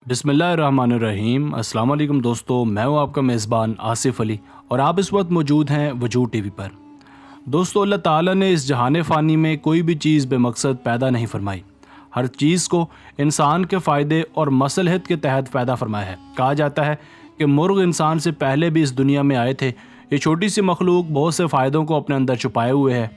बिस्मिल्लाहिर्रहमानिर्रहीम। अस्सलाम वालेकुम दोस्तों, मैं हूं आपका मेज़बान आसिफ अली और आप इस वक्त मौजूद हैं वजूद टीवी पर। दोस्तों, अल्लाह ताला ने इस जहान फ़ानी में कोई भी चीज़ बेमकसद पैदा नहीं फरमाई। हर चीज़ को इंसान के फ़ायदे और मसलहत के तहत पैदा फरमाया है। कहा जाता है कि मुर्ग इंसान से पहले भी इस दुनिया में आए थे। ये छोटी सी मखलूक बहुत से फ़ायदों को अपने अंदर छुपाए हुए है।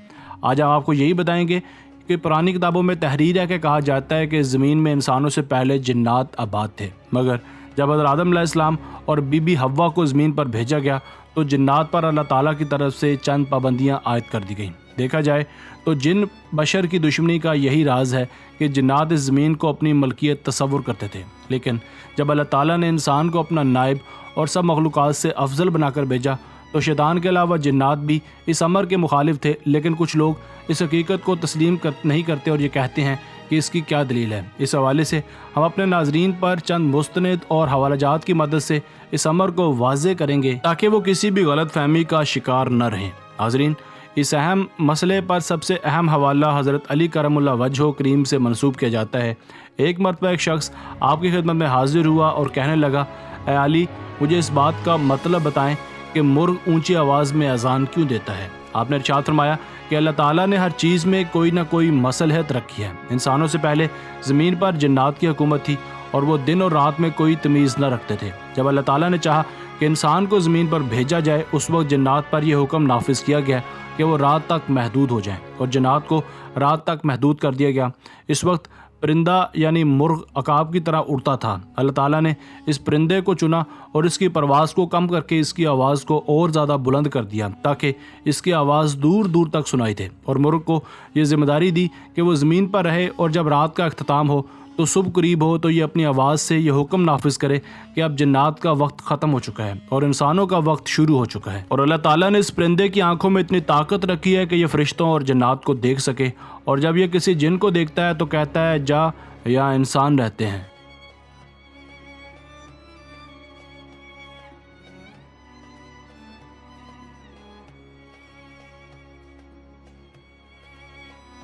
आज हम आपको यही बताएंगे कि पुरानी किताबों में तहरीर है कि कहा जाता है कि ज़मीन में इंसानों से पहले जिन्नात आबाद थे, मगर जब हज़रत आदम अलैहिस्सलाम और बीबी हव्वा को ज़मीन पर भेजा गया तो जिन्नात पर अल्लाह ताला की तरफ से चंद पाबंदियां आयद कर दी गईं। देखा जाए तो जिन बशर की दुश्मनी का यही राज है कि जिन्नात इस ज़मीन को अपनी मलकियत तसव्वुर करते थे, लेकिन जब अल्लाह ताला ने इंसान को अपना नायब और सब मखलूक़ात से अफजल बनाकर भेजा तो शैतान के अलावा जिन्नात भी इस अमर के मुखालिफ थे। लेकिन कुछ लोग इस हकीकत को तस्लीम नहीं करते और ये कहते हैं कि इसकी क्या दलील है। इस हवाले से हम अपने नाजरीन पर चंद मुस्तनद और हवालाजात की मदद से इस अमर को वाज़े करेंगे ताकि वो किसी भी गलत फहमी का शिकार न रहें। नाजरीन, इस अहम मसले पर सबसे अहम हवाला हज़रत अली करमुल्लाह वजहो करीम से मंसूब किया जाता है। एक मरतबा एक शख्स आपकी खिदमत में हाजिर हुआ और कहने लगा, ऐ अली, मुझे इस बात का मतलब बताएं कि मुर्ग ऊंची आवाज़ में अजान क्यों देता है। आपने इरशाद फरमाया कि अल्लाह ताला ने हर चीज़ में कोई ना कोई मसलहत रखी है। इंसानों से पहले ज़मीन पर जिन्नात की हुकूमत थी और वो दिन और रात में कोई तमीज़ न रखते थे। जब अल्लाह ताला ने चाहा कि इंसान को ज़मीन पर भेजा जाए, उस वक्त जिन्नात पर यह हुक्म नाफिज किया गया कि वो रात तक महदूद हो जाएं और जिन्नात को रात तक महदूद कर दिया गया। इस वक्त परिंदा यानी मुर्ग अकाब की तरह उड़ता था। अल्लाह ताला ने इस परिंदे को चुना और इसकी परवाज़ को कम करके इसकी आवाज़ को और ज़्यादा बुलंद कर दिया ताकि इसकी आवाज़ दूर दूर तक सुनाई दे, और मुर्ग को ये ज़िम्मेदारी दी कि वो ज़मीन पर रहे और जब रात का अख्ताम हो तो सुबह करीब हो तो ये अपनी आवाज़ से ये हुक्म नाफिज करे कि अब जिन्नात का वक्त ख़त्म हो चुका है और इंसानों का वक्त शुरू हो चुका है। और अल्लाह ताला ने इस परिंदे की आंखों में इतनी ताकत रखी है कि ये फरिश्तों और जिन्नात को देख सके, और जब ये किसी जिन को देखता है तो कहता है, जा, या इंसान रहते हैं।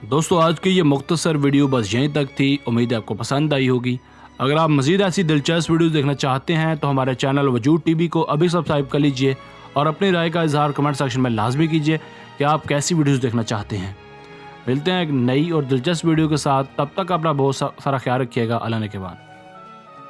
दोस्तों, आज की ये मुख्तसर वीडियो बस यहीं तक थी। उम्मीद है आपको पसंद आई होगी। अगर आप मज़ीद ऐसी दिलचस्प वीडियोस देखना चाहते हैं तो हमारे चैनल वजूद टीवी को अभी सब्सक्राइब कर लीजिए और अपनी राय का इजहार कमेंट सेक्शन में लाजमी कीजिए कि आप कैसी वीडियोस देखना चाहते हैं। मिलते हैं एक नई और दिलचस्प वीडियो के साथ। तब तक अपना बहुत सारा ख्याल रखिएगा। अल्लाह ने के बाद।